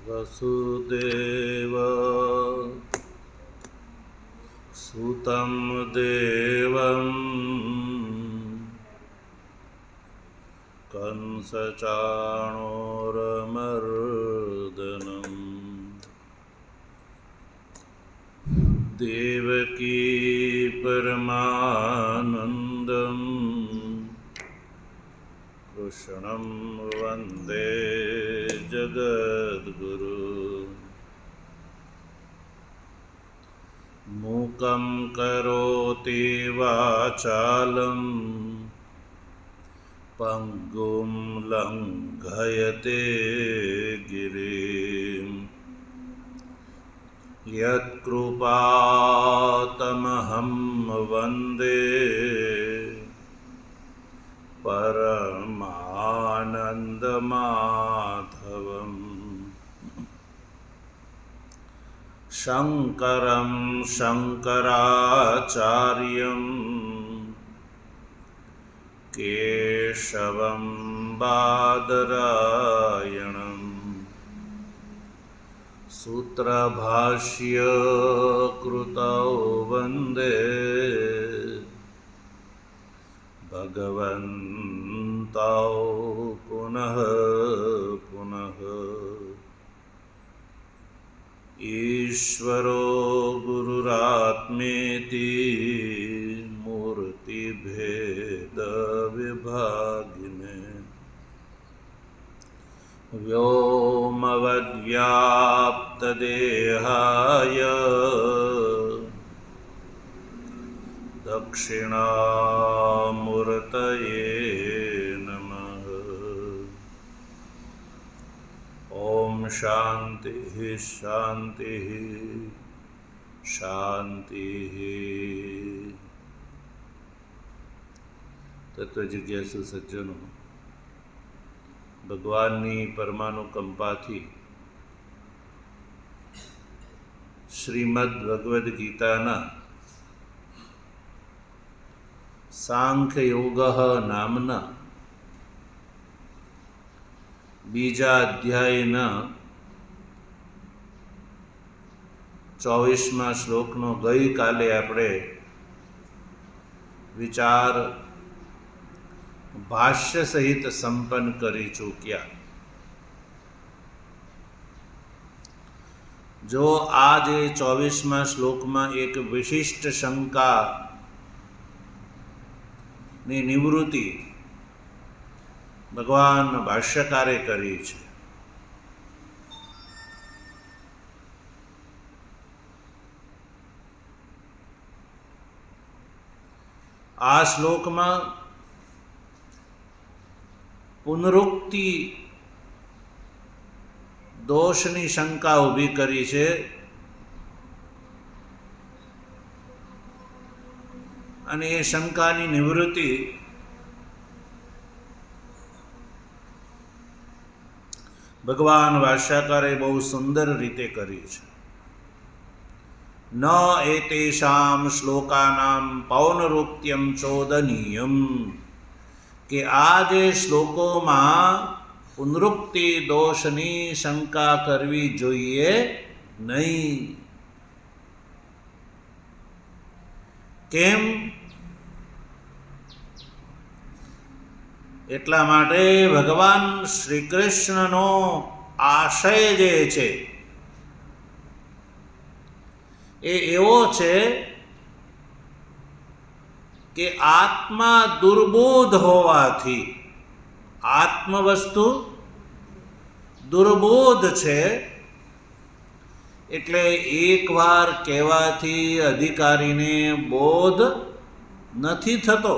वसुदेव सुतं देवं कंसचाणूरमर्दनं देवकी परमानन्दं कृष्णं वन्दे जगद्गुरु। मूकं करोति वाचालं पङ्गुं लङ्घयते गिरिं यत्कृपातमहं वन्दे परमानन्दमाधवम्। शङ्करं शङ्कराचार्यं केशवं बादरायणं सूत्रभाष्यकृतौ वन्दे भगवन्तौ पुनः पुनः। ईश्वरो गुरुरात्मेति मूर्तिभेदविभागिने व्योमवद्व्याप्तदेहाय दक्षिणामूर्तये नमः। ओम शांति शांति शांति। तत्वजिज्ञासु सज्जनों, भगवाननी परमानुकंपाथी श्रीमद् भगवद गीताना सांख्य योग नामना बीजा अध्यायना 24મા શ્લોકનો ગઈકાલે આપણે વિચાર ભાષ્ય સહિત સંપન્ન કરી ચૂક્યા। જો આ જે 24મા શ્લોકમાં એક વિશિષ્ટ શંકાની નિવૃત્તિ ભગવાન ભાષ્યકારે કરી છે। આ શ્લોકમાં પુનરુક્તિ દોષની શંકા ઊભી કરી છે અને એ શંકાની નિવૃત્તિ ભગવાન ભાષ્યકારે બહુ સુંદર રીતે કરી છે। ન એતેષાં શ્લોકાનાં પૌનરુક્ત્યમ ચોદનીયમ, કે આ જે શ્લોકોમાં પુનરુક્તિ દોષની શંકા કરવી જોઈએ નહીં। કેમ? એટલા માટે ભગવાન શ્રી કૃષ્ણનો આશય જે છે એ એવો છે કે આત્મા દુર્બોધ હોવાથી, આત્મ વસ્તુ દુર્બોધ છે એટલે એકવાર કહેવાથી અધિકારીને બોધ નથી થતો।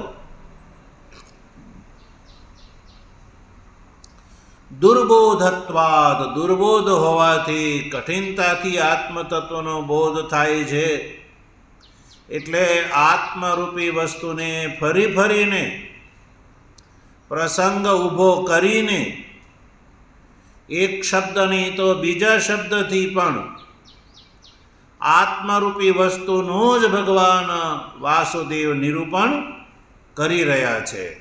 દુર્બોધત્વાદ, દુર્બોધ હોવાથી, કઠિનતાથી આત્મતત્વનો બોધ થાય છે। એટલે આત્મરૂપી વસ્તુને ફરી ફરીને પ્રસંગ ઊભો કરીને એક શબ્દ નહીં તો બીજા શબ્દથી પણ આત્મરૂપી વસ્તુનું જ ભગવાન વાસુદેવ નિરૂપણ કરી રહ્યા છે.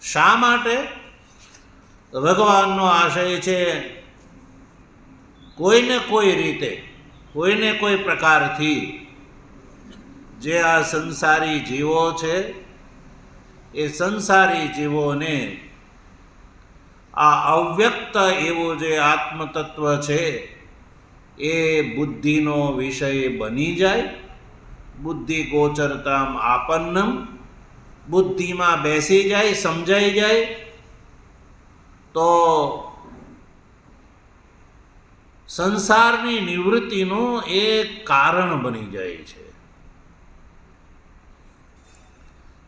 શા માટે? ભગવાનનો આશય છે કોઈને કોઈ રીતે, કોઈને કોઈ પ્રકારથી જે આ સંસારી જીવો છે એ સંસારી જીવોને આ અવ્યક્ત એવો જે આત્મતત્વ છે એ બુદ્ધિનો વિષય બની જાય. બુદ્ધિ ગોચરતામ આપન્નમ, બુદ્ધિમાં બેસી જાય, સમજાઈ જાય તો સંસારની નિવૃત્તિનું એક કારણ બની જાય છે.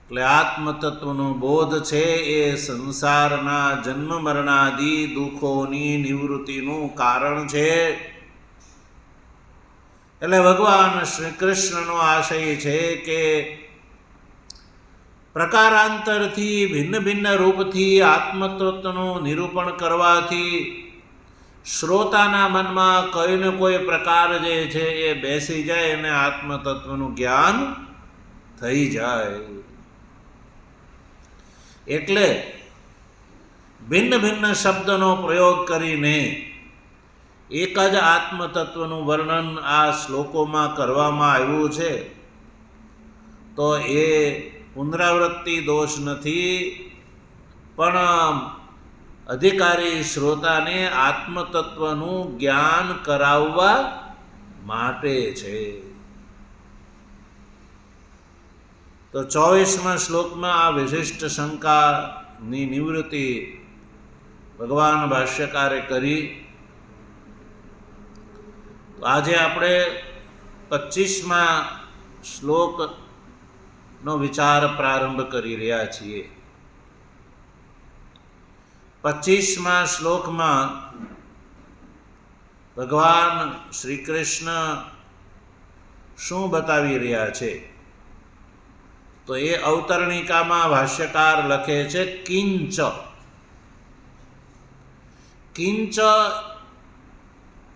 એટલે આત્મતત્વનો બોધ છે એ સંસારના જન્મ મરણાદિ દુઃખોની નિવૃત્તિનું કારણ છે. એટલે ભગવાન શ્રી કૃષ્ણનો આશય છે કે પ્રકારાંતરથી ભિન્ન ભિન્ન રૂપથી આત્મતત્વનું નિરૂપણ કરવાથી શ્રોતાના મનમાં કોઈને કોઈ પ્રકાર જે છે એ બેસી જાય અને આત્મતત્વનું જ્ઞાન થઈ જાય. એટલે ભિન્ન ભિન્ન શબ્દનો પ્રયોગ કરીને એક જ આત્મતત્વનું વર્ણન આ શ્લોકોમાં કરવામાં આવ્યું છે. તો એ પુનરાવૃત્તિ દોષ નથી, પણ અધિકારી શ્રોતાને આત્મતત્વનું જ્ઞાન કરાવવા માટે છે. તો 24મા શ્લોકમાં આ વિશિષ્ટ શંકાની નિવૃત્તિ ભગવાન ભાષ્યકારે કરી. તો આજે આપણે 25મા શ્લોકનો વિચાર પ્રારંભ કરી રહ્યા છીએ. 25મા શ્લોકમાં ભગવાન શ્રી કૃષ્ણ શું બતાવી રહ્યા છે? તો એ અવતરણિકામાં ભાષ્યકાર લખે છે કિંચ. કિંચ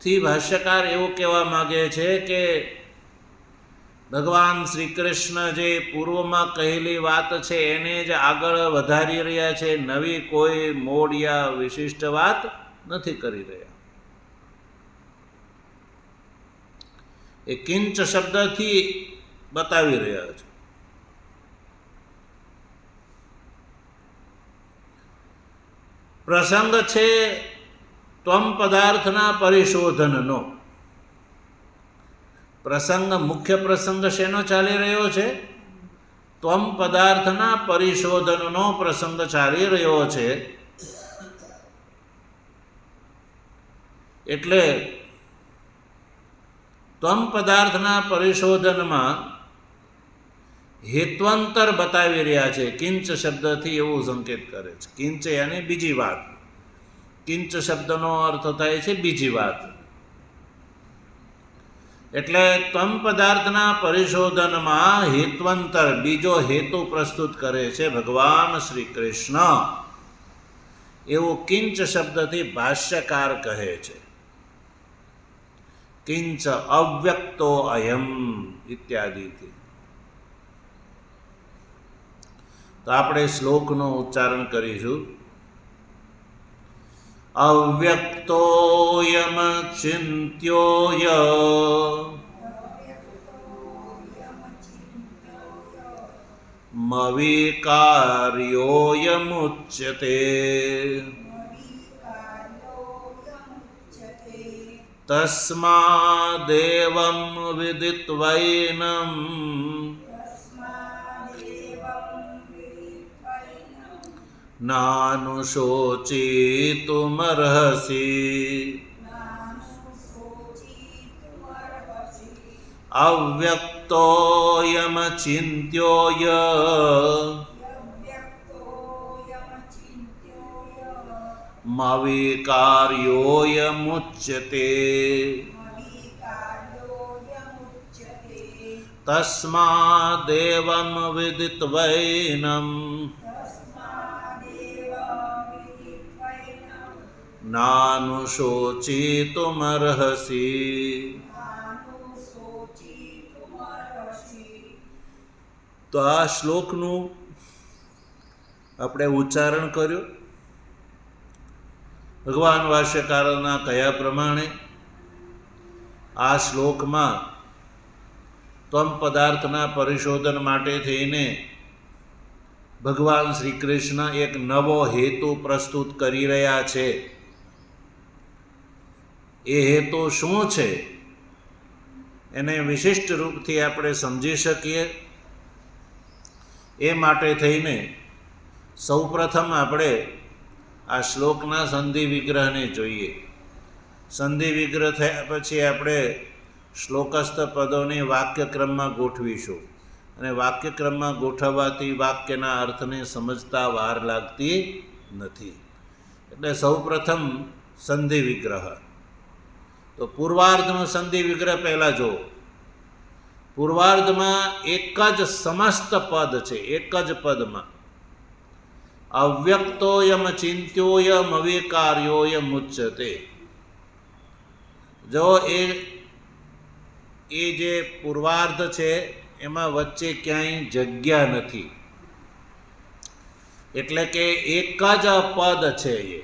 થી ભાષ્યકાર એવું કહેવા માગે છે કે ભગવાન શ્રી કૃષ્ણ જે પૂર્વમાં કહેલી વાત છે એને જ આગળ વધારી રહ્યા છે, નવી કોઈ મોડ યા વિશિષ્ટ વાત નથી કરી રહ્યા. એ કિંચ શબ્દથી બતાવી રહ્યા છે. પ્રસંગ છે ત્વમ પદાર્થના પરિશોધનનો. પ્રસંગ, મુખ્ય પ્રસંગ શેનો ચાલી રહ્યો છે? ત્વમ પદાર્થના પરિશોધનનો પ્રસંગ ચાલી રહ્યો છે. એટલે ત્વમ પદાર્થના પરિશોધનમાં હેત્વંતર બતાવી રહ્યા છે. કિંચ શબ્દથી એવું સંકેત કરે છે. કિંચ યાની બીજી વાત. કિંચ શબ્દનો અર્થ થાય છે બીજી વાત. એટલે ત્વમ પદાર્થના પરિશોધનમાં હેત્વંતર, બીજો હેતુ પ્રસ્તુત કરે છે ભગવાન શ્રી કૃષ્ણ. એવું કિંચ શબ્દથી ભાષ્યકાર કહે છે. કિંચ અવ્યક્તો અયમ ઇત્યાદિથી. તો આપણે શ્લોકનું ઉચ્ચારણ કરીશું. અવ્યક્તોયમ ચિંત્યોય મવિકાર્યોયમુચ્યતે તસ્માદેવં વિદિત્વૈનં નાનુશોચિતુમર્હસી. અવ્યક્તોયમ ચિંત્યોય મવિકાર્યોયમુચ્યતે તસ્માદેવં વિદિત્વૈનં નાનુશોચિતુમર્હસી. તો આ શ્લોકનું આપણે ઉચ્ચારણ કર્યું. ભગવાન ભાષ્યકારોના કયા પ્રમાણે આ શ્લોકમાં ત્વમ પદાર્થના પરિશોધન માટે થઈને ભગવાન શ્રી કૃષ્ણ એક નવો હેતુ પ્રસ્તુત કરી રહ્યા છે. એ હેતુ શું છે એને વિશિષ્ટ રૂપથી આપણે સમજી શકીએ એ માટે થઈને સૌપ્રથમ આપણે આ શ્લોકના સંધિ વિગ્રહને જોઈએ. સંધિ વિગ્રહ થયા પછી આપણે શ્લોકસ્થ પદોને વાક્યક્રમમાં ગોઠવીશું અને વાક્યક્રમમાં ગોઠવવાથી વાક્યના અર્થને સમજતા વાર લાગતી નથી. એટલે સૌપ્રથમ સંધિ વિગ્રહ. તો પૂર્વાર્ધનો સંધિ વિગ્રહ પહેલાં જુઓ. પૂર્વાર્ધમાં એક જ સમસ્ત પદ છે. એક જ પદમાં અવ્યક્તોયમ ચિંત્યોયમ અવિકાર્યોયમ ઉચ્યતે. જો એ જે પૂર્વાર્ધ છે એમાં વચ્ચે ક્યાંય જગ્યા નથી, એટલે કે એક જ પદ છે. એ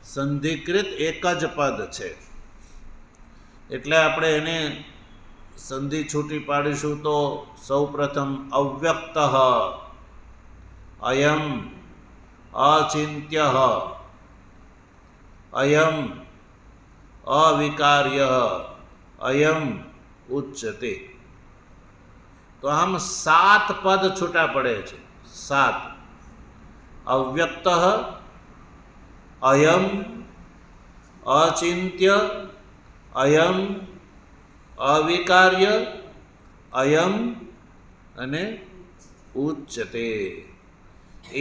સંધિકૃત એક જ પદ છે. એટલે આપણે એને સંધિ છૂટી પાડીશું તો સૌપ્રથમ અવ્યક્ત અયમ અચિંત્ય અયમ અવિકાર્ય અયમ ઉચ્યતે. તો આમ 7 પદ છૂટા પડે છે. 7. અવ્યક્ત અયમ અચિંત્ય અયમ અવિકાર્ય અયમ અને ઉચ્યતે.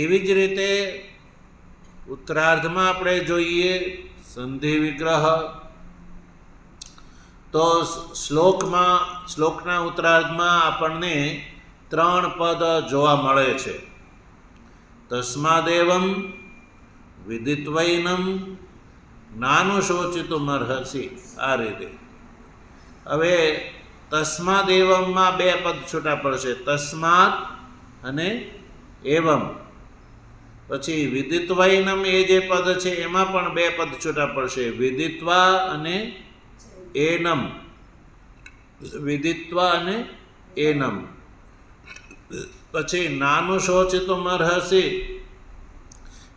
એવી જ રીતે ઉત્તરાર્ધમાં આપણે જોઈએ સંધિ વિગ્રહ. તો શ્લોકના ઉત્તરાર્ધમાં આપણને 3 પદ જોવા મળે છે. તસ્માદેવમ વિદિત્વૈનમ નાનુશોચિતુમર્હસી. આ રીતે હવે તસ્માદેવમમાં 2 પદ છૂટા પડશે, તસ્માત અને એવમ. પછી વિદિત્વૈનમ એ જે પદ છે એમાં પણ 2 પદ છૂટા પડશે, વિદિત્વા અને એનમ. વિદિત્વા અને એનમ. પછી નાનુશોચિતુમર્હસી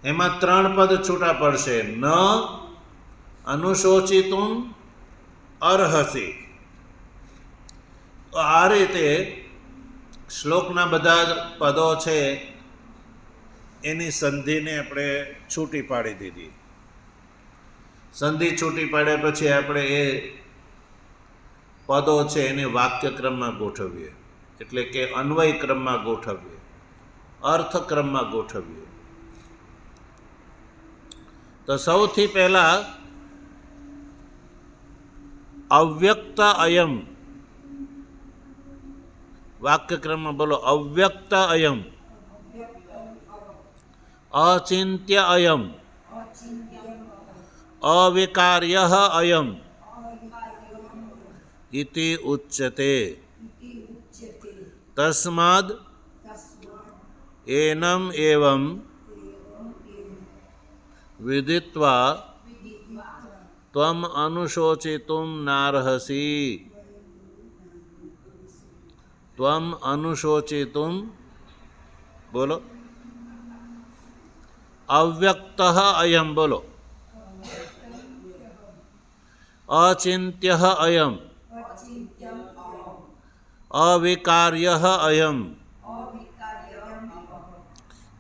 એમાં 3 પદ છૂટા પડશે, ન અનુશોચિતુમ અર્હસી. તો આ રીતે શ્લોકના બધા પદો છે એની સંધિને આપણે છૂટી પાડી દીધી. સંધિ છૂટી પાડ્યા પછી આપણે એ પદો છે એને વાક્યક્રમમાં ગોઠવીએ, એટલે કે અન્વય ક્રમમાં ગોઠવીએ, અર્થક્રમમાં ગોઠવીએ. તો સૌથી પહેલા અવ્યક્ત અયમ. વાક્યક્રમમાં બોલો. અવ્યક્ત અયમ અચિંત્ય અયમ અવિકાર્ય અયમ ઇતિ ઉચ્યતે. તસ્માદ એનમ એવમ વિદિત્વા ત્વમ અનુશોચિતુમ નાર્હસી. ત્વમ અનુશોચિતુમ બોલો. અવ્યક્ત અયમ બોલો. અચિંત્ય અયમ અવિકાર્ય અયમ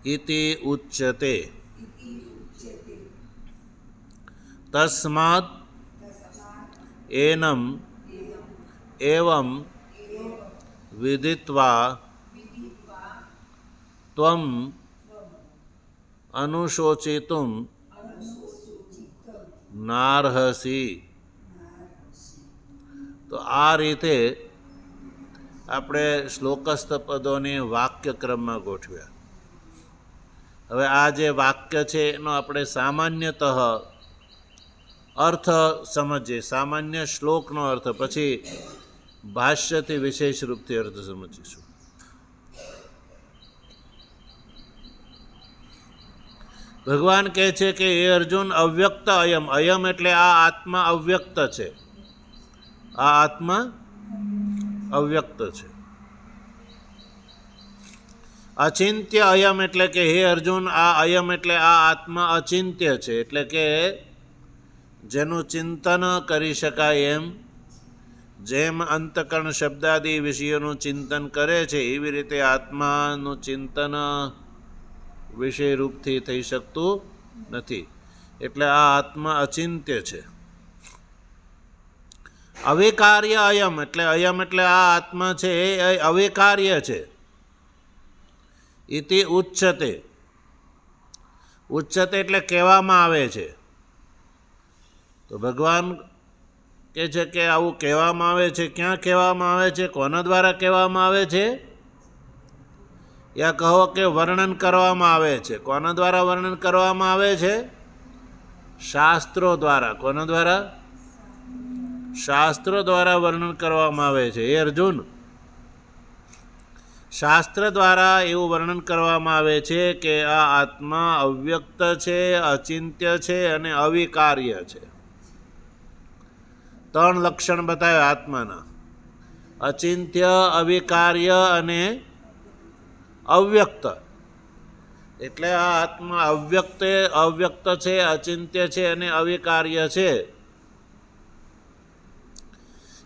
ઇતિ ઉચ્યતે. તસ્માદ એનમ એવમ વિદિત્વા ત્વમ અનુશોચિતુમ નાર્હસી. તો આ રીતે આપણે શ્લોકસ્થ પદોને વાક્યક્રમમાં ગોઠવ્યા. હવે આ જે વાક્ય છે એનો આપણે સામાન્યતઃ અર્થ સમજીએ. સામાન્ય શ્લોકનો અર્થ, પછી ભાષ્યથી વિશેષ રૂપથી અર્થ સમજીશું. ભગવાન કહે છે કે એ અર્જુન અવ્યક્ત અયમ, અયમ એટલે આ આત્મા અવ્યક્ત છે, આ આત્મા અવ્યક્ત છે. અચિંત્ય અયમ એટલે કે હે અર્જુન આ અયમ એટલે આ આત્મા અચિંત્ય છે, એટલે કે જેનું ચિંતન કરી શકાય એમ. જેમ અંતકરણ શબ્દાદિ વિષયોનું ચિંતન કરે છે એવી રીતે આત્માનું ચિંતન વિષય રૂપથી થઈ શકતું નથી, એટલે આ આત્મા અચિંત્ય છે. અવિકાર્ય અયમ એટલે આ આત્મા છે એ અવિકાર્ય છે. ઇતિ ઉચ્ચતે, ઉચ્ચતે એટલે કહેવામાં આવે છે. તો ભગવાન કહે છે કે આવું કહેવામાં આવે છે. ક્યાં કહેવામાં આવે છે? કોના દ્વારા કહેવામાં આવે છે? યા કહો કે વર્ણન કરવામાં આવે છે. કોના દ્વારા વર્ણન કરવામાં આવે છે? શાસ્ત્રો દ્વારા. કોના દ્વારા? શાસ્ત્રો દ્વારા વર્ણન કરવામાં આવે છે. એ અર્જુન, શાસ્ત્ર દ્વારા એવું વર્ણન કરવામાં આવે છે કે આ આત્મા અવ્યક્ત છે, અચિંત્ય છે અને અવિકાર્ય છે. 3 લક્ષણ બતાવ્યા આત્માના: અચિંત્ય, અવિકાર્ય અને અવ્યક્ત. એટલે આ આત્મા અવ્યક્ત છે, અચિંત્ય છે અને અવિકાર્ય છે.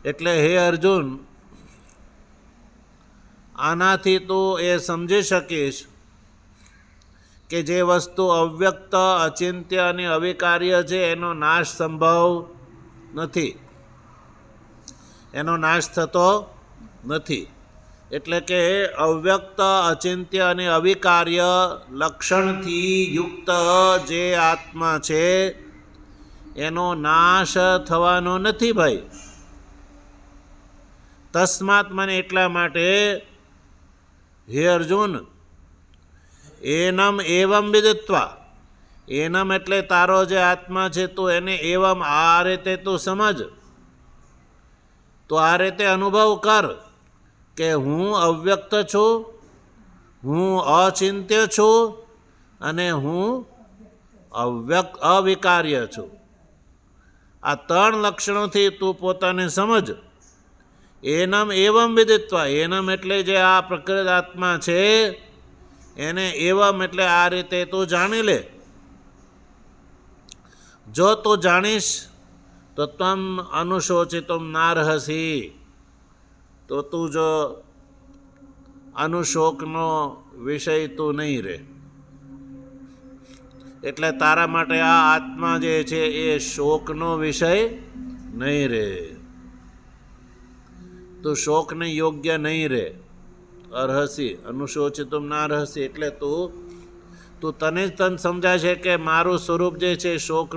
એટલે હે અર્જુન, આનાથી તું એ સમજી શકીશ કે જે વસ્તુ અવ્યક્ત, અચિંત્ય અને અવિકાર્ય છે એનો નાશ સંભવ નથી, એનો નાશ થતો નથી. એટલે કે અવ્યક્ત, અચિંત્ય અને અવિકાર્ય લક્ષણથી યુક્ત જે આત્મા છે એનો નાશ થવાનો નથી ભાઈ. તસ્માત મને એટલા માટે હે અર્જુન, એનમ એવમ વિદિત્વા, એનમ એટલે તારો જે આત્મા છે તું એને એવમ આ રીતે તું સમજ, તો આ રીતે અનુભવ કર કે હું અવ્યક્ત છું, હું અચિંત્ય છું અને હું અવિકાર્ય છું. આ 3 લક્ષણોથી તું પોતાને સમજ. એનમ એવમ વિદિત્વા, એનમ એટલે જે આ પ્રકૃત આત્મા છે એને એવમ એટલે આ રીતે તું જાણી લે. જો તું જાણીશ તો તમ અનુશોચિતુમ નાર્હસી, તો તું જો અનુશોકનો વિષય તું નહીં રહે. એટલે તારા માટે આ આત્મા જે છે એ શોકનો વિષય નહીં રહે, તું શોકને યોગ્ય નહીં રહે. અર્હસી, અનુશોચિતુમ નાર્હસી એટલે તું તને જ તને સમજાય છે કે મારું સ્વરૂપ જે છે શોક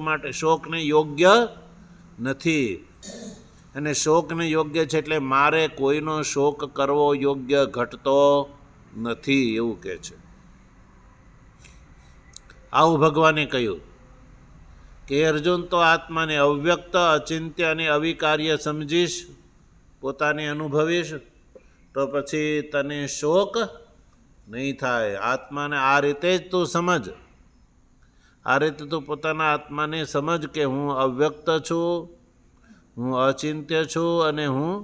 માટે, શોકને યોગ્ય નથી. અને શોકને યોગ્ય છે એટલે મારે કોઈનો શોક કરવો યોગ્ય ઘટતો નથી, એવું કહે છે. આવું ભગવાને કહ્યું કે અર્જુન, તો આત્માને અવ્યક્ત, અચિંત્ય અને અવિકાર્ય સમજીશ, પોતાને અનુભવીશ, તો પછી તને શોક નહીં થાય. આત્માને આ રીતે જ તું સમજ, આ રીતે તું પોતાના આત્માને સમજ કે હું અવ્યક્ત છું, હું અચિંત્ય છું અને હું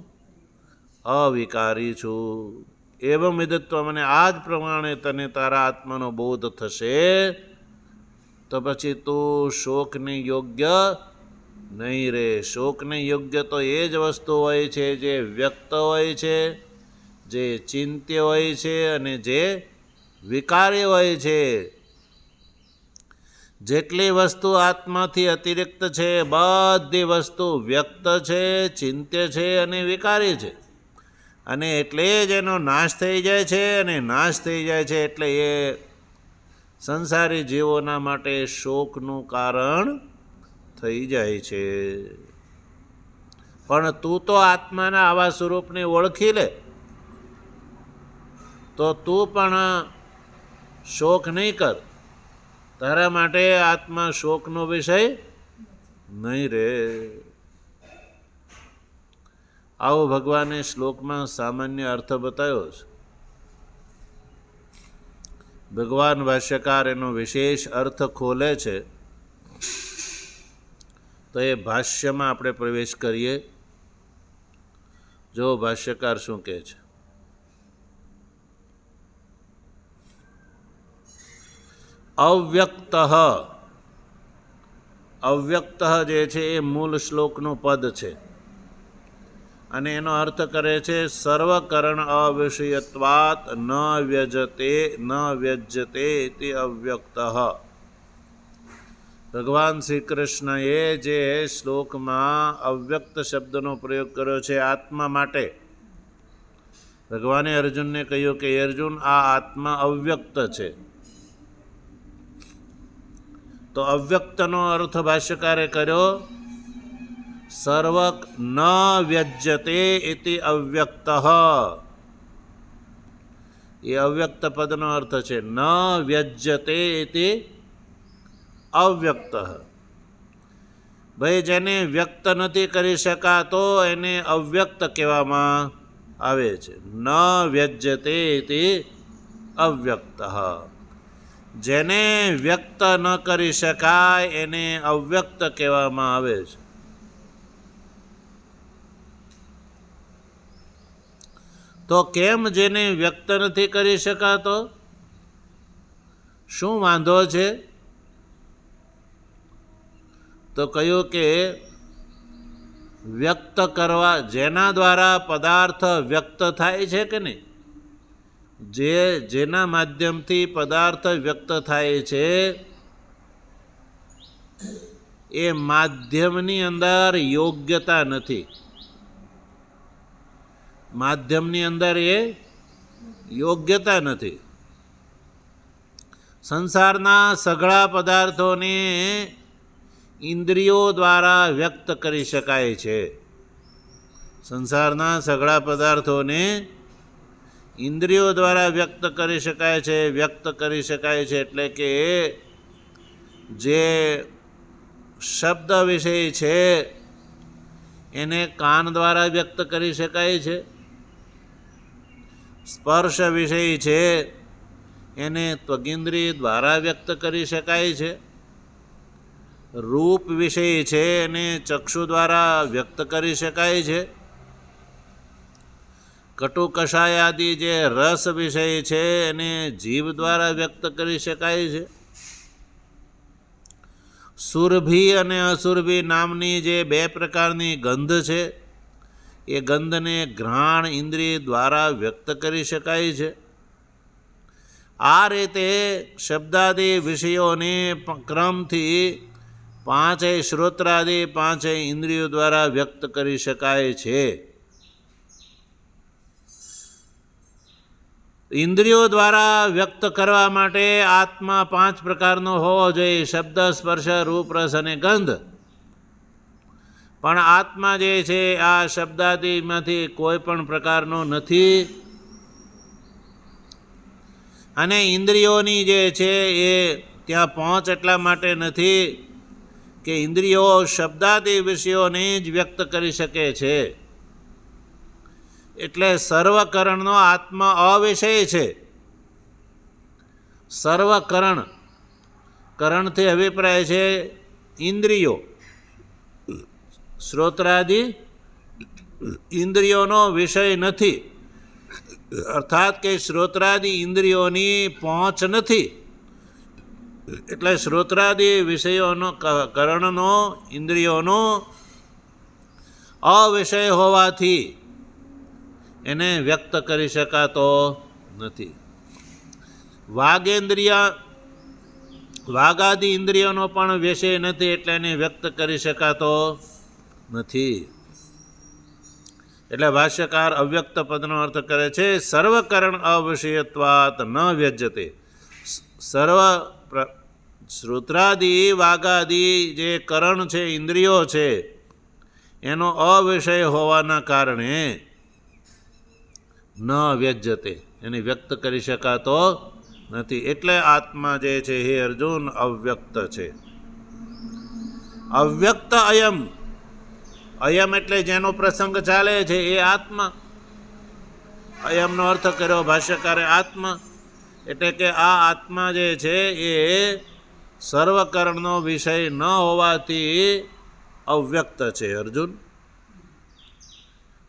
અવિકારી છું. એવમ વિદિત્વ, મને આ જ પ્રમાણે તને તારા આત્માનો બોધ થશે, તો પછી તું શોકને યોગ્ય નહીં રહે. શોકને યોગ્ય તો એ જ વસ્તુ હોય છે જે વ્યક્ત હોય છે, જે ચિંત્ય હોય છે અને જે વિકારી હોય છે. જેટલી વસ્તુ આત્માથી અતિરિક્ત છે બધી વસ્તુ વ્યક્ત છે, ચિંત્ય છે અને વિકારી છે. અને એટલે જ એનો નાશ થઈ જાય છે, અને નાશ થઈ જાય છે એટલે એ સંસારી જીવોના માટે શોકનું કારણ થઈ જાય છે. પણ તું તો આત્માના આવા સ્વરૂપને ઓળખી લે, તો તું પણ શોક નહીં કર. તારા માટે આત્મા શોકનો વિષય નહીં રહે. આવો ભગવાને શ્લોકમાં સામાન્ય અર્થ બતાવ્યો છે. ભગવાન ભાષ્યકાર એનો વિશેષ અર્થ ખોલે છે. તો એ ભાષ્યમાં આપણે પ્રવેશ કરીએ. જો ભાષ્યકાર શું કહે છે. અવ્યક્ત, અવ્યક્ત જે છે એ મૂળ શ્લોકનું પદ છે અને એનો અર્થ કરે છે સર્વકરણ અવિષયત્વાત ન વ્યજ્યતે તે અવ્યક્ત. ભગવાન શ્રી કૃષ્ણએ જે શ્લોકમાં અવ્યક્ત શબ્દનો પ્રયોગ કર્યો છે આત્મા માટે, ભગવાને અર્જુનને કહ્યું કે અર્જુન આ આત્મા અવ્યક્ત છે. તો અવ્યક્તનો અર્થ ભાષ્યકારે કર્યો સર્વ ન વ્યજ્યતે ઇતિ અવ્યક્ત. એ અવ્યક્ત પદનો અર્થ છે ન વ્યજ્યતે ઇતિ અવ્યક્ત. ભાઈ જેને વ્યક્ત નથી કરી શકાતો એને અવ્યક્ત કહેવામાં આવે છે. ન વ્યજ્યતે ઇતિ અવ્યક્ત. જેને વ્યક્ત ન કરી શકાય એને અવ્યક્ત કહેવામાં આવે છે. તો કેમ જેને વ્યક્ત નથી કરી શકાતો? શું વાંધો છે? તો કહ્યું કે વ્યક્ત કરવા, જેના દ્વારા પદાર્થ વ્યક્ત થાય છે કે નહીં, જેના માધ્યમથી પદાર્થ વ્યક્ત થાય છે એ માધ્યમની અંદર યોગ્યતા નથી. માધ્યમની અંદર એ યોગ્યતા નથી. સંસારના સઘળા પદાર્થોને ઇન્દ્રિયો દ્વારા વ્યક્ત કરી શકાય છે. સંસારના સઘળા પદાર્થોને ઇન્દ્રિયો દ્વારા વ્યક્ત કરી શકાય છે. વ્યક્ત કરી શકાય છે એટલે કે જે શબ્દ વિષય છે એને કાન દ્વારા વ્યક્ત કરી શકાય છે. સ્પર્શ વિષય છે એને ત્વગિન્દ્રિય દ્વારા વ્યક્ત કરી શકાય છે. રૂપ વિષય છે એને ચક્ષુ દ્વારા વ્યક્ત કરી શકાય છે. કટુ કષાય આદિ જે રસ વિષય છે એને જીભ દ્વારા વ્યક્ત કરી શકાય છે. સુરભી અને અસુરભી નામની જે બે પ્રકારની ગંધ છે એ ગંધને ઘ્રાણ ઇન્દ્રિય દ્વારા વ્યક્ત કરી શકાય છે. આ રીતે શબ્દાદિ વિષયોને ક્રમથી પાંચેય શ્રોત્રાદિ પાંચેય ઇન્દ્રિયો દ્વારા વ્યક્ત કરી શકાય છે. ઇન્દ્રિયો દ્વારા વ્યક્ત કરવા માટે આત્મા પાંચ પ્રકારનો હોવો જોઈએ: શબ્દ, સ્પર્શ, રૂપ, રસ અને ગંધ. પણ આત્મા જે છે આ શબ્દાદિમાંથી કોઈ પણ પ્રકારનો નથી. અને ઇન્દ્રિયોની જે છે એ ત્યાં પહોંચ એટલા માટે નથી કે ઇન્દ્રિયો શબ્દાદિ વિષયોને જ વ્યક્ત કરી શકે છે. એટલે સર્વકરણનો આત્મા અવિષય છે. સર્વકરણ, કરણથી અભિપ્રાય છે ઇન્દ્રિયો. શ્રોત્રાદિ ઇન્દ્રિયોનો વિષય નથી, અર્થાત કે શ્રોત્રાદિ ઇન્દ્રિયોની પહોંચ નથી. એટલે શ્રોત્રાદિ વિષયોનો, કરણનો, ઇન્દ્રિયોનો અવિષય હોવાથી એને વ્યક્ત કરી શકાતો નથી. વાગાદિ ઇન્દ્રિયોનો પણ વિષય નથી એટલે એને વ્યક્ત કરી શકાતો નથી. એટલે ભાષ્યકાર અવ્યક્ત પદનો અર્થ કરે છે સર્વકરણ અવિષયત્વાત ન વ્યજ્યતે. સર્વ શ્રોત્રાદિ વાગાદિ જે કરણ છે, ઇન્દ્રિયો છે, એનો અવિષય હોવાના કારણે ન વ્યજ્યતે, એને વ્યક્ત કરી શકાતો નથી. એટલે આત્મા જે છે હે અર્જુન અવ્યક્ત છે. અવ્યક્ત અયમ, અયમ એટલે જેનો પ્રસંગ ચાલે છે એ આત્મા. અયમનો અર્થ કર્યો ભાષ્યકારે આત્મા. એટલે કે આ આત્મા જે છે એ સર્વકરણનો વિષય ન હોવાથી અવ્યક્ત છે અર્જુન.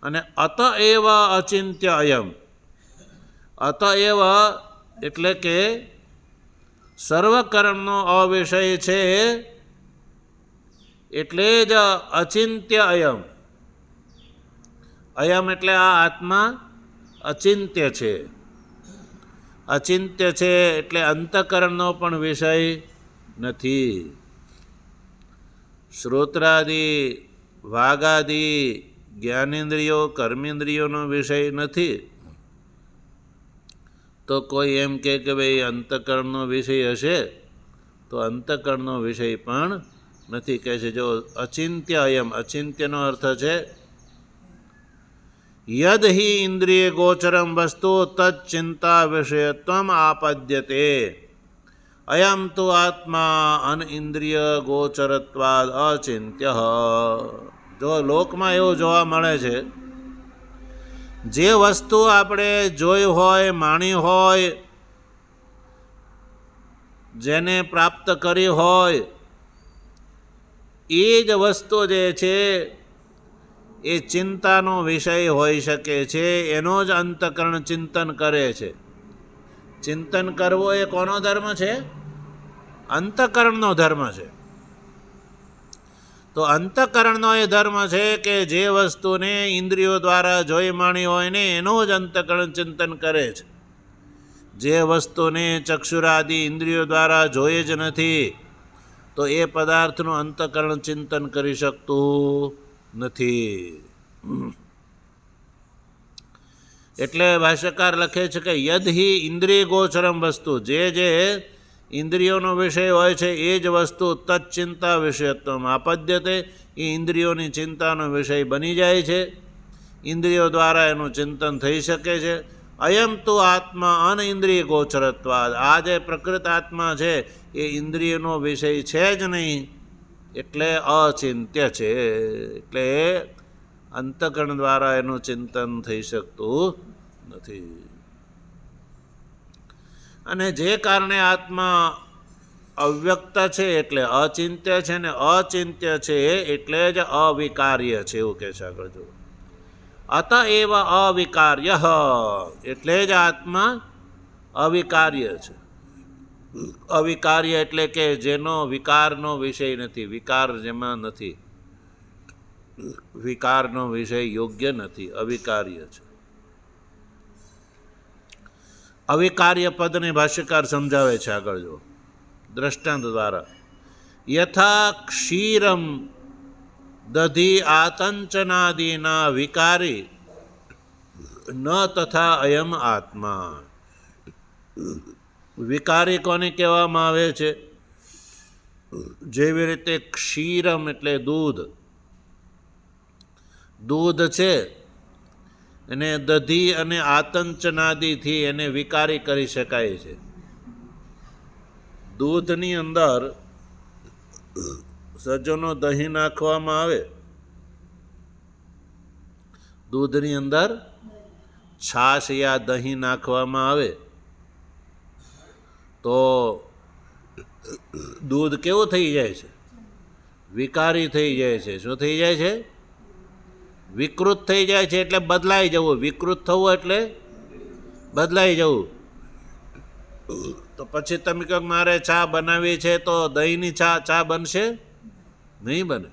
અને અતએવ અચિંત્ય અયમ, અતએવ એટલે કે સર્વકરણનો અવિષય છે એટલે જ અચિંત્ય અયમ. અયમ એટલે આ આત્મા અચિંત્ય છે. અચિંત્ય છે એટલે અંતઃકરણનો પણ વિષય નથી. શ્રોત્રાદિ વાગાદિ જ્ઞાનેન્દ્રિયો કર્મેન્દ્રિયોનો વિષય નથી. તો કોઈ એમ કે ભાઈ અંતઃકરણનો વિષય હશે, તો અંતઃકરણનો વિષય પણ નથી. કહે છે જો અચિંત્ય અયમ, અચિંત્યનો અર્થ છે યદ હિ ઇન્દ્રિય ગોચરમ વસ્તુ તચ્ચિંતા વિષયત્વમ આપદ્યતે અયમ તો આત્મા અનિન્દ્રિય ગોચરત્વાદ અચિંત્ય. જો લોકમાં એવું જોવા મળે છે, જે વસ્તુ આપણે જોઈ હોય, માણી હોય, જેને પ્રાપ્ત કરી હોય, એ જ વસ્તુ જે છે એ ચિંતાનો વિષય હોઈ શકે છે. એનો જ અંતઃકરણ ચિંતન કરે છે. ચિંતન કરવો એ કોનો ધર્મ છે? અંતઃકરણનો ધર્મ છે. તો અંતઃકરણનો એ ધર્મ છે કે જે વસ્તુને ઇન્દ્રિયો દ્વારા જોઈ માણી હોય ને એનો જ અંતઃકરણ ચિંતન કરે છે. જે વસ્તુને ચક્ષુરાદિ ઇન્દ્રિયો દ્વારા જોઈએ જ નથી, તો એ પદાર્થનું અંતઃકરણ ચિંતન કરી શકતું નથી. એટલે ભાષ્યકાર લખે છે કે યદ હિ ઇન્દ્રિય ગોચરમ વસ્તુ, જે ઇન્દ્રિયોનો વિષય હોય છે એ જ વસ્તુ તચ્ચિંતા વિષયત્વમ આપદ્યતે, એ ઇન્દ્રિયોની ચિંતાનો વિષય બની જાય છે. ઇન્દ્રિયો દ્વારા એનું ચિંતન થઈ શકે છે. અયમ તો આત્મા અનિન્દ્રિય ગોચરત્વાદ, આ જે પ્રકૃત આત્મા છે એ ઇન્દ્રિયનો વિષય છે જ નહીં, એટલે અચિંત્ય છે. એટલે અંતઃકરણ દ્વારા એનું ચિંતન થઈ શકતું નથી. અને જે કારણે આત્મા અવ્યક્ત છે એટલે અચિંત્ય છે, ને અચિંત્ય છે એટલે જ અવિકાર્ય છે. એવું કહે છે આગળ જો અતએવ અવિકાર્ય, એટલે જ આત્મા અવિકાર્ય છે. અવિકાર્ય એટલે કે જેનો વિકારનો વિષય નથી, વિકાર જેમાં નથી, વિકારનો વિષય યોગ્ય નથી, અવિકાર્ય છે. અવિકાર્ય પદને ભાષ્યકાર સમજાવે છે આગળ જો દ્રષ્ટાંત દ્વારા. યથા ક્ષીરમ દધી આતંચનાદિના વિકારી ન તથા અયમ આત્મા. વિકારી કોને કહેવામાં આવે છે? જેવી રીતે ક્ષીરમ એટલે દૂધ, દૂધ છે એને દધી અને આતંચનાદિથી એને વિકારી કરી શકાય છે. દૂધની અંદર સજ્જનો દહીં નાખવામાં આવે, દૂધની અંદર છાશ યા દહીં નાખવામાં આવે તો દૂધ કેવું થઈ જાય છે? વિકારી થઈ જાય છે. શું થઈ જાય છે? વિકૃત થઈ જાય છે. એટલે બદલાઈ જવું. વિકૃત થવું એટલે બદલાઈ જવું. તો પછી તમે કહો મારે ચા બનાવી છે, તો દહીંની ચા બનશે? નહીં બને.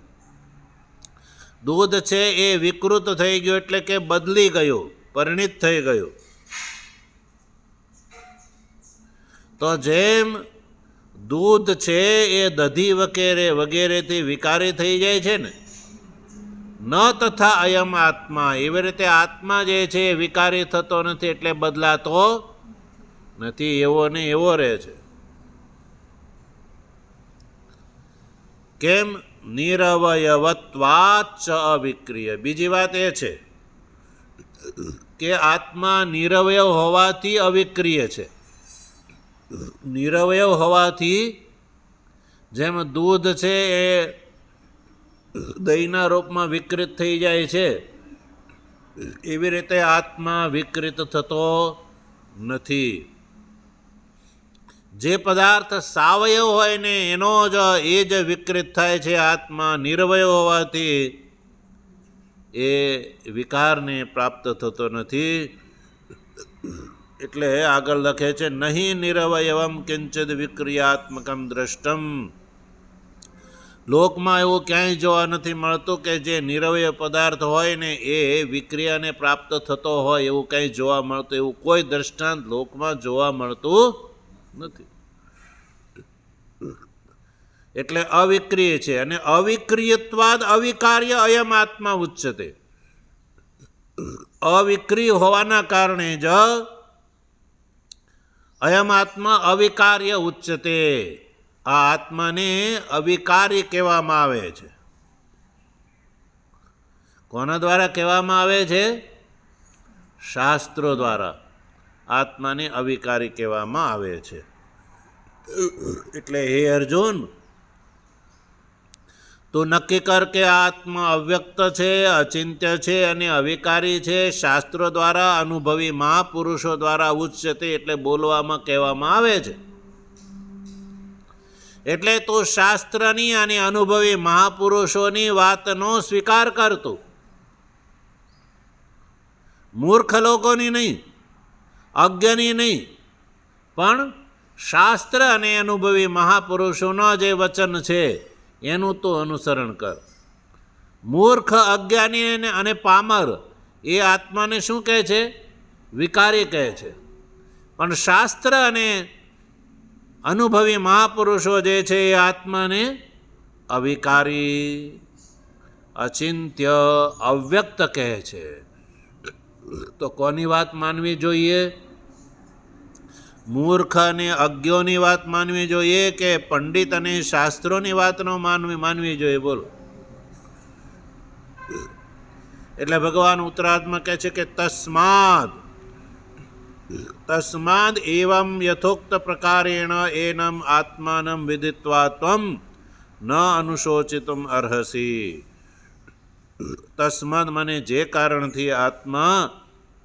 દૂધ છે એ વિકૃત થઈ ગયું એટલે કે બદલી ગયું, પરિણિત થઈ ગયું. તો જેમ દૂધ છે એ દધી વગેરેથી વિકારી થઈ જાય છે ને, ન તથા અયમ આત્મા, એવી રીતે આત્મા જે છે એ વિકારી થતો નથી એટલે બદલાતો નથી, એવો ને એવો રહે છે. કેમ? નિરવયવત્વાચ અવિક્રિય. બીજી વાત એ છે કે આત્મા નિરવયવ હોવાથી અવિક્રિય છે. નિરવયવ હોવાથી જેમ દૂધ છે એ દહીંના રૂપમાં વિકૃત થઈ જાય છે, એવી રીતે આત્મા વિકૃત થતો નથી. જે પદાર્થ સાવયવ હોય ને એનો જ એ જ વિકૃત થાય છે. આત્મા નિર્વય હોવાથી એ વિકારને પ્રાપ્ત થતો નથી. એટલે આગળ લખે છે, નહીં નિરવયવમ કિંચિદ વિક્રિયાત્મકમ દ્રષ્ટમ. લોકમાં એવું ક્યાંય જોવા નથી મળતું કે જે નિરવય પદાર્થ હોય ને એ વિક્રિયાને પ્રાપ્ત થતો હોય એવું કંઈ જોવા મળતું, એવું કોઈ દ્રષ્ટાંત લોકમાં જોવા મળતું નથી. એટલે અવિક્રિય છે. અને અવિક્રિયત્વાદ અવિકાર્ય અયમ આત્મા ઉચ્ચતે. અવિક્રિય હોવાના કારણે જ અયમ આત્મા અવિકાર્ય ઉચ્ચતે. આ આત્માને અવિકારી કહેવામાં આવે છે. કોના દ્વારા કહેવામાં આવે છે? શાસ્ત્રો દ્વારા આત્માને અવિકારી કહેવામાં આવે છે. એટલે હે અર્જુન, તું નક્કી કર કે આત્મા અવ્યક્ત છે, અચિંત્ય છે અને અવિકારી છે. શાસ્ત્રો દ્વારા અનુભવી મહાપુરુષો દ્વારા ઉચ્ચતે એટલે બોલવામાં કહેવામાં આવે છે. એટલે તું શાસ્ત્રની અને અનુભવી મહાપુરુષોની વાતનો સ્વીકાર કરતું. મૂર્ખ લોકોની નહીં, અજ્ઞની નહીં, પણ શાસ્ત્ર અને અનુભવી મહાપુરુષોના જે વચન છે એનું તો અનુસરણ કર. મૂર્ખ, અજ્ઞાની અને પામર એ આત્માને શું કહે છે? વિકારી કહે છે. પણ શાસ્ત્ર અને અનુભવી મહાપુરુષો જે છે એ આત્માને અવિકારી, અચિંત્ય, અવ્યક્ત કહે છે. તો કોની વાત માનવી જોઈએ? મૂર્ખ અને અજ્ઞોની વાત માનવી જોઈએ કે પંડિત અને શાસ્ત્રોની વાતનો માનવી જોઈએ? બોલો. એટલે ભગવાન ઉત્તરાર્ધમાં કહે છે કે તસ્માદ એવં યથોક્ત પ્રકારેણ એનમ આત્માનમ વિદિત્વા ત્વમ ન અનુશોચિતુમ અર્હસી. તસ્માદ મને જે કારણથી આત્મા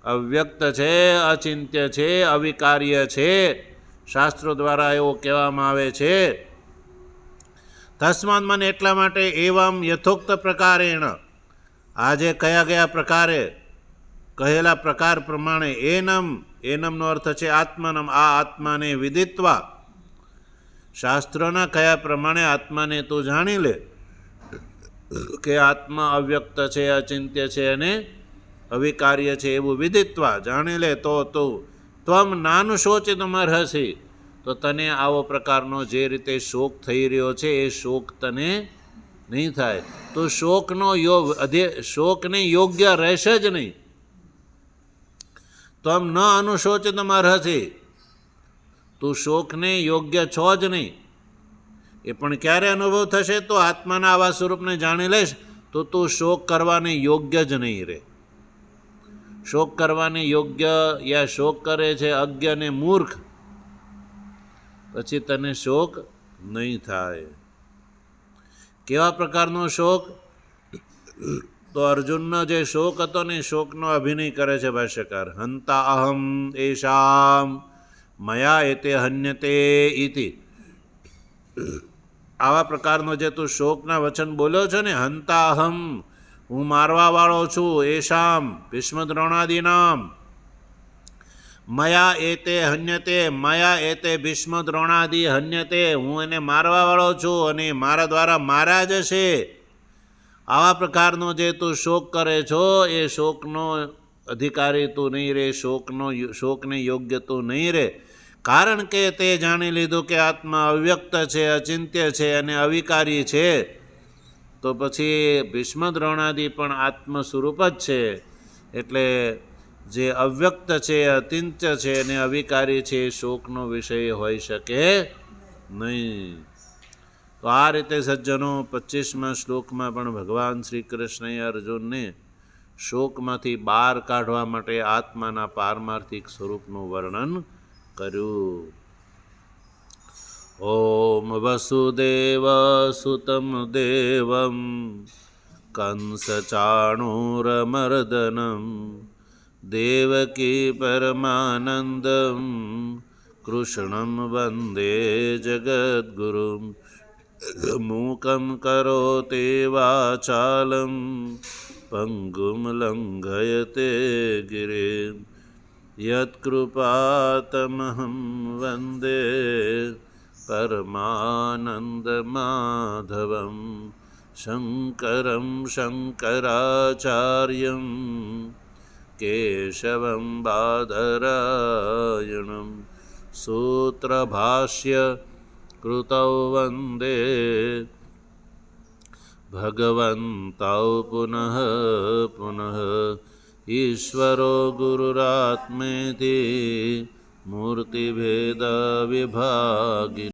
અવ્યક્ત છે, અચિંત્ય છે, અવિકાર્ય છે, શાસ્ત્રો દ્વારા એવું કહેવામાં આવે છે. તસ્માદ મને એટલા માટે એવમ યથોક્ત પ્રકારેણ, આજે કયા પ્રકારે કહેલા પ્રકાર પ્રમાણે એનમનો અર્થ છે આત્માનમ, આ આત્માને વિદિત્વા, શાસ્ત્રોના કયા પ્રમાણે આત્માને તું જાણી લે કે આત્મા અવ્યક્ત છે, અચિંત્ય છે અને અવિકાર્ય છે એવું વિદિત્વા જાણી લે તો તું ત્વમ નાનુશોચિતુમ અર્હસી, તો તને આવો પ્રકારનો જે રીતે શોક થઈ રહ્યો છે એ શોક તને નહીં થાય. તો શોકને યોગ્ય રહેશે જ નહીં. ત્વમ ન અનુશોચિતુમ અર્હસી, તું શોકને યોગ્ય છો જ નહીં. એ પણ ક્યારે અનુભવ થશે? તો આત્માના આવા સ્વરૂપને જાણી લઈશ તો તું શોક કરવાને યોગ્ય જ નહીં રહે. શોક કરવાને યોગ્ય યા શોક કરે છે અજ્ઞ અને મૂર્ખ, પછી તને શોક નહીં થાય. કેવા પ્રકારનો શોક? તો અર્જુનનો જે શોક હતો ને શોકનો અભિનય કરે છે ભાષ્યકાર. હંતા અહમ એશામ મયા એતે હન્યતે ઇતિ. આવા પ્રકારનો જે તું શોકના વચન બોલ્યો છો ને, હંતા અહમ, હું મારવાવાળો છું, એશામ ભીષ્મ દ્રોણાદિનામ, મયા એતે હન્યતે, મયા એતે ભીષ્મ દ્રોણાદિ હન્યતે, હું એને મારવાવાળો છું અને મારા દ્વારા મારા જ છે. આવા પ્રકારનો જે તું શોક કરે છો એ શોકનો અધિકારી તું નહીં રહે, શોકને યોગ્ય તું નહીં રહે. કારણ કે તે જાણી લીધું કે આત્મા અવ્યક્ત છે, અચિંત્ય છે અને અવિકારી છે. તો પછી ભીષ્મ દ્રોણાદિ પણ આત્મ સ્વરૂપ જ છે. એટલે જે અવ્યક્ત છે, અચિંત્ય છે અને અવિકારી છે એ શોકનો વિષય હોઈ શકે નહીં. તો આ રીતે સજ્જનો 25મા શ્લોકમાં પણ ભગવાન શ્રી કૃષ્ણએ અર્જુનને શોકમાંથી બહાર કાઢવા માટે આત્માના પારમાર્થિક સ્વરૂપનું વર્ણન કર્યું. ઓમ વસુદેવ સુતમ દેવમ કંસચાણૂરમર્દનમ દેવકી પરમાનંદમ कृष्णं वन्दे जगद्गुरुं मूकं करोति वाचालं पङ्गुं लङ्घयते गिरिं यत्कृपातमहं वन्दे परमानन्दमाधवं शङ्करं शङ्कराचार्यं केशवं बादरायणं सूत्रभाष्य कृतौ वन्दे भगवन्तौ पुनः पुनः ईश्वरो गुरुरात्मेति मूर्तिभेदविभागिनः